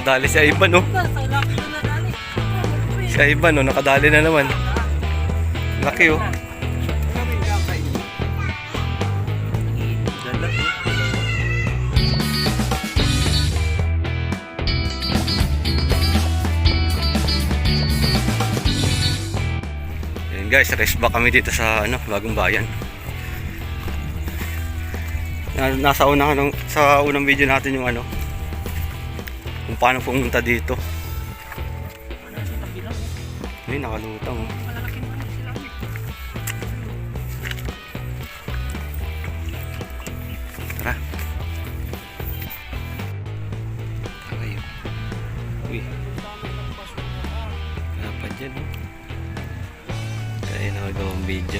nakadali si Ivan, oh. Si Ivan, oh, nakadali na naman. Laki, oh. Ayan guys, rest back kami dito sa Bagong Bayan. Nasa sa unang video natin yung kung paano pumunta dito. Ay, nakalutang, oh. Tara. Kayo. Uy. Dapat dyan, oh. Kaya nakagawang video.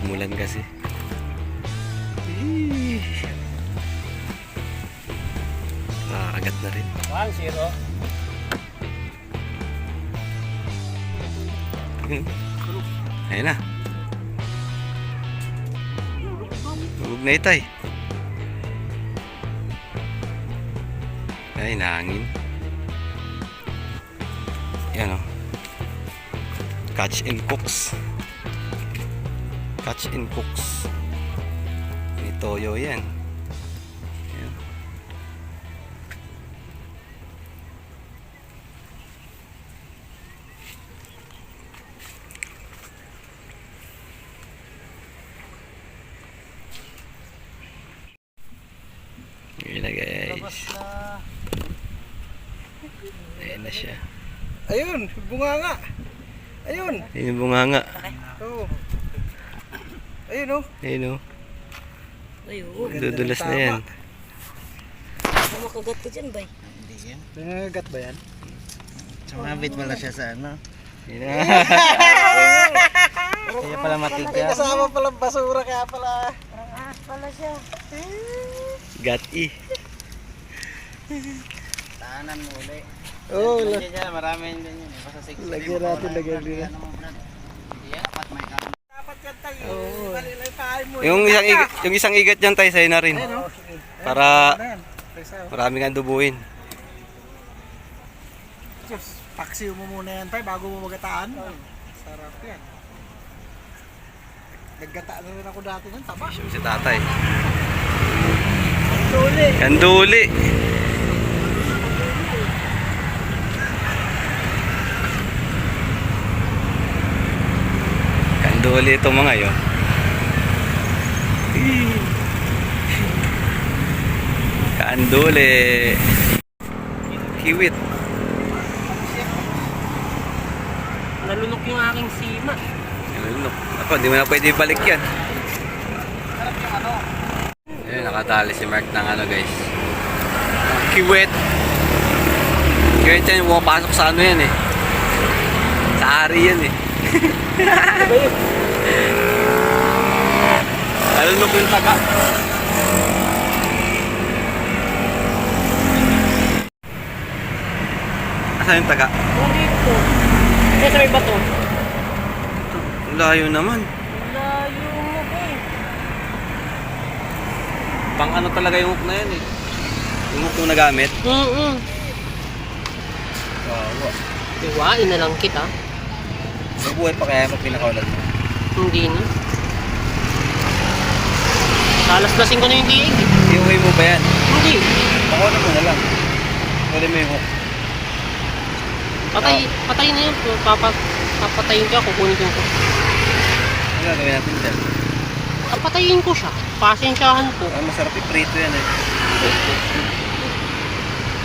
Umulan kasi. Agad na rin. 1-0. Ayun na. Tulog na itay. Ay, nahangin. Yan, oh. Catch and cooks. Catch and cooks. May toyo yan. Yan. Yun na guys. Ayan na siya. Ayun, bunganga. Ayun. Ayun yung bunganga. Oo. Ayun, oh. Ayun, oh. Ayun. Dudulas na yan. Makagat ka dyan, bay. Hindi yan. Nangagat ba yan? Sumabit pala siya sa Yun na. Kaya pala matigas. Kasama pala basura kaya pala. Ahas pala siya. Gat-i. Tahanan mo uli. Oo. Maraming ganyan. Basta 6. Lagyan natin, lagyan din. Dapat may kami. Dapat yan tayo. Yung isang igat dyan tayo sa'yo na rin. Para maraming ang dubuin. Diyos, paksiw mo muna yan tayo bago mo magataan. Sarap yan. Naggataan na rin ako dati ng taba. Si tatay. Kanduli. Kanduli. Kanduli ito mga yun. Kanduli. Kiwit. Nalunok yung aking sima. Nalunok. Ako, di mo na pwede balik yan. Ayun, nakatali si Mark ng guys. Kiwit. Kiwit yan, pumapasok sa yan eh. Sa ari yan eh. Nalunok yung taga. Asan yung taga? Dito. Kaya sa may bato. Layo naman. Layo mo ba eh. Pang talaga yung hook na yan eh. Yung hook yung nagamit. Wawa. Iwain na lang kita. Mabuhay pa kaya pag pinakaulat mo? Hindi na. Salas-lasin ko na yung diig. Iuwi mo ba yan? Hindi. Pakaulat mo na lang. Huli mo yung hook. Patay na yun. Papatayin ka, kukunin ko. Ano gagawin natin dyan? Papatayin ko siya. Pasensyahan po. Ah, masarap iprito yan eh.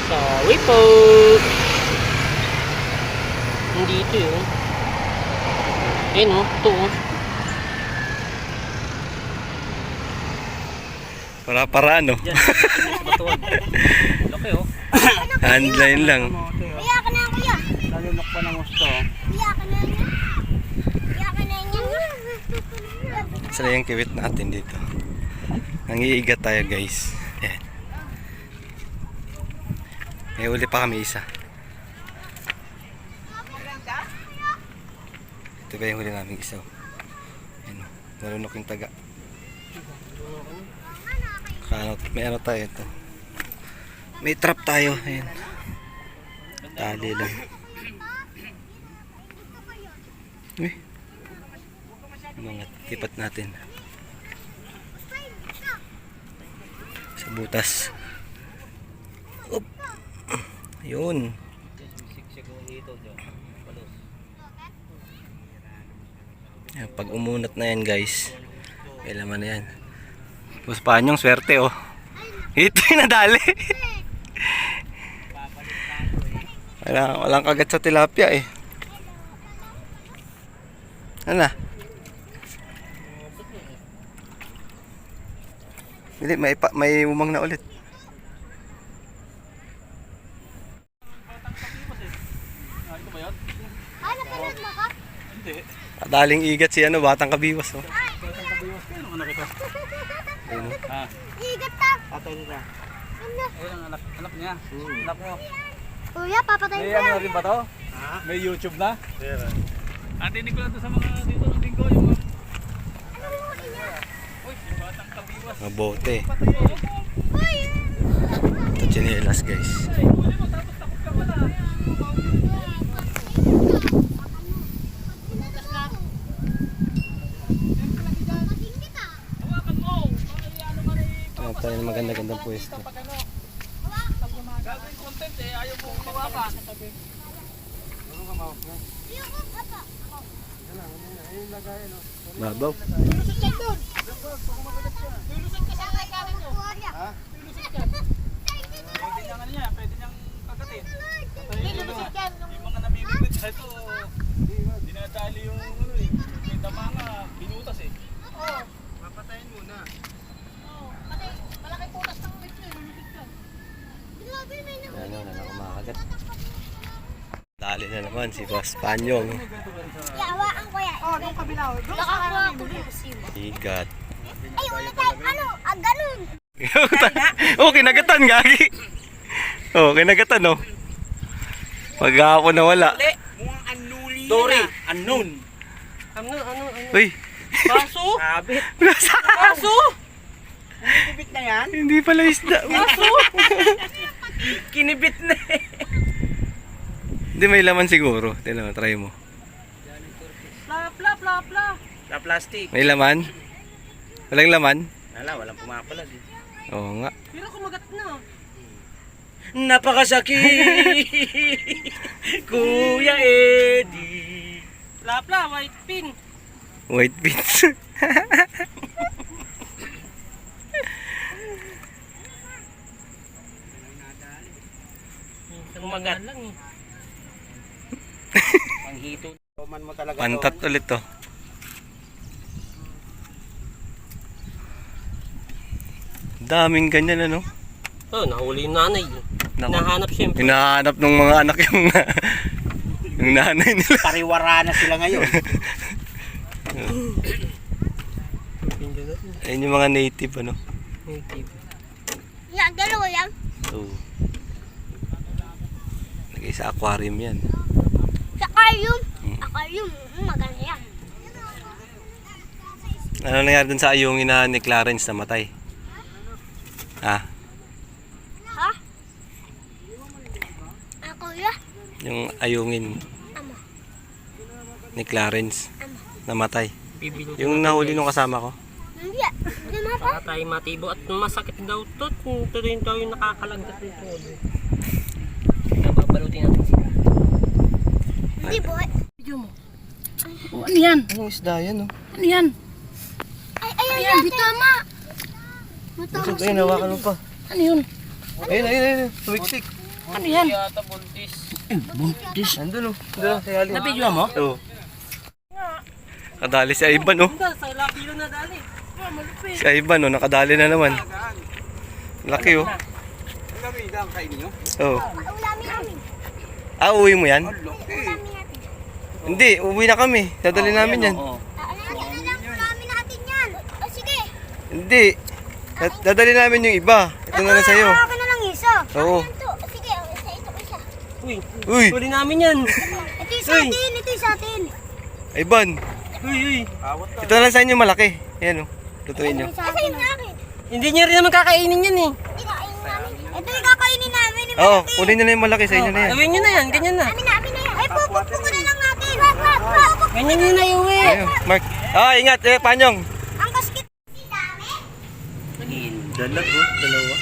Sorry po. Nandito yun. Ayun o, ito o. Para ano? Yan, sa batuan. Laki o. Handline lang. Kaya ka na kuya. Nalunok pa ng gusto. Kaya ka na niya. Kaya ka na niya. Saan yung kiwit natin dito? Nangiigat tayo guys. Ayan. May uli pa kami isa. Ito ba yung huli namin isa? Ayan, nalunok yung taga. May ano tayo ito. May trap tayo. Ayan. Tali lang. Uy. Mga tipat natin. Sa butas. Up. Yun. Yan, pag umunat na yan guys, may laman na yan. Tapos paanyong swerte oh. Ito yung nadali. Walang kagat sa tilapia eh. Ano na? Hindi, may umang na ulit. Ay, napanood mo ka? Kadaling igat si ano, Batang Kabiwas oh. Ayun, oh. Igat ta. Patay nila. Ano? Ayun ang anak niya. Anak mo. Kuya, papatayin ko yan. rin ba to? May YouTube na? Atinig ko lang to sa mga dito ng linggo. Yung mga... Anong huli niya? Uy, Batang Kabiwas. Mga bote. Uy! Ito chinelas guys. Huli mo, tapos takot ka pala. Hawakan mo. Ano man Ito tayo ng maganda-gandang pwesto. gagawin content eh. Ayaw mo hawakan. Babaw. Pwede niyang ano niya, pwede niyang kagatin. Yung mga namimigit sa ito, dinadali yung ano eh. May tama nga, binutas eh. Papatayin muna. Ano na kumakagat. Dali na naman si Boss Panyong. Yawaan ko yan. Oh, doon kabila. Nakakuha ko din. Igat. Ay, ulit tayo. Ano? Ah, ganun. Oh, kinagatan gagi. Oh, kinagatan oh. Maghapon na wala. Dory, unknown. Ano? Uy. Baso? Sabit. Baso? Kinibit na yan? Hindi pala isda. Baso? Kinibit na eh. Hindi may laman siguro. Tingnan mo, try mo. Pla. Sa plastic. May laman? Walang laman? Wala, walang pumapalag eh. Oo nga. Pero kumagat na. Napakasakit, Kuya Eddie. Pla, white pin. White beans. Kumagat lang eh. Panghito. Roman mo talaga Pantat ulit to. Daming ganyan ano. Oh, nahuli yung nanay. Naku. Nahanap siyempre. Hinahanap ng mga anak yung yung nanay nila. Pariwara na sila ngayon. Ayun yung mga native ano. Yan, dalawa yan. Oo. Lagay sa aquarium yan. Sa aquarium. Aquarium, maganda yan. Ano nangyari dun sa ayungin na ni Clarence na matay? Ha? Ha? Ako ya? Yung ayungin Ama. ni Clarence na matay. Bibili Yung nahuli nung kasama ko. Hindi. Hindi mo pa. para tayo matibo at masakit daw to. Ito rin daw yung nakakalagdat nito. Nababalutin natin sila. Hindi boy. Video mo. Oh, ano yan? Anong isda yan oh? Ano yan? Ay, ayan, di tama. Busog ayun, hawakan mo pa. Ano yun? Ayun. Tumiksik. Ano yan? Yata buntis. Buntis. Andun oh. Andun sa yalim. Nabidyo mo? Oo. Kadali si Ivan oh. Sa lakilo na dali. Malupit. Si Ivan oh, nakadali na naman. Laki oh. Ang dami ang kainin nyo? Oo. Ulamin namin. Uwi mo yan? Ulamin natin. Hindi, uwi na kami. Dadali namin yan. Ulamin natin yan. O sige. Hindi. Dadali namin yung iba. Ito na lang sa'yo. Akin na lang isa. Oo. Akin to. Sige, isa. Uy, Uy, huli namin yan. Ito yung sa atin. Ito yung sa atin. Ivan. Uy. Ito na lang sa inyo malaki. Ayan oh. Lutuin nyo. Ito yung akin. Hindi niya rin naman kakainin yan eh. Ito yung kakainin namin Oo, kunin nyo na yung malaki sa inyo na yan. Gawin nyo na yan, ganyan na. Amin na yan. Ay, pupukpukan na lang natin. Wag. Ganyan nyo na iuwi. Ayun, Mark. Ah, ingat Panyong. Ang kaskit. Dalag oh, dalawa.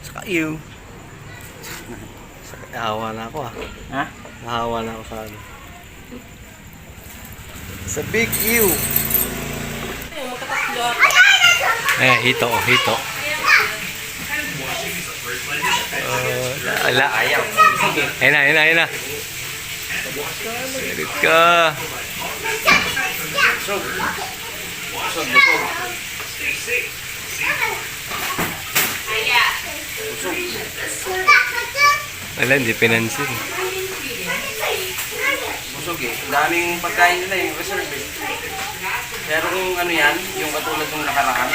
Saka iyo. Nahawa na ako ah. Ha? Nahawa na ako sa ano. Sa big ew. Hito oh, hito. Ala. Ayun na. Sirit ka. Wala, hindi pinansin. Busog eh. Daming pagkain nila yung reserve eh. Pero kung ano yan, yung katulad ng nakaraan,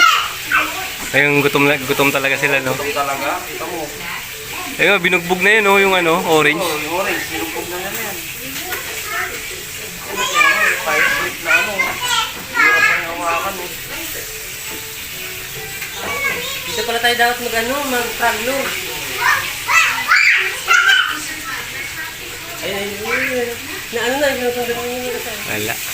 Ayun, gutom talaga sila, no? ito talaga, kita mo. Ayun, binugbog na yun, no? Yung ano, orange. Oo, yung orange, sinumpog na yan. Fire break na ano. Hindi ka pa hawakan eh. Dito pala tayo dapat mag-fraglo. Ayun. Na ano na, yung sundan mo na tayo. Wala.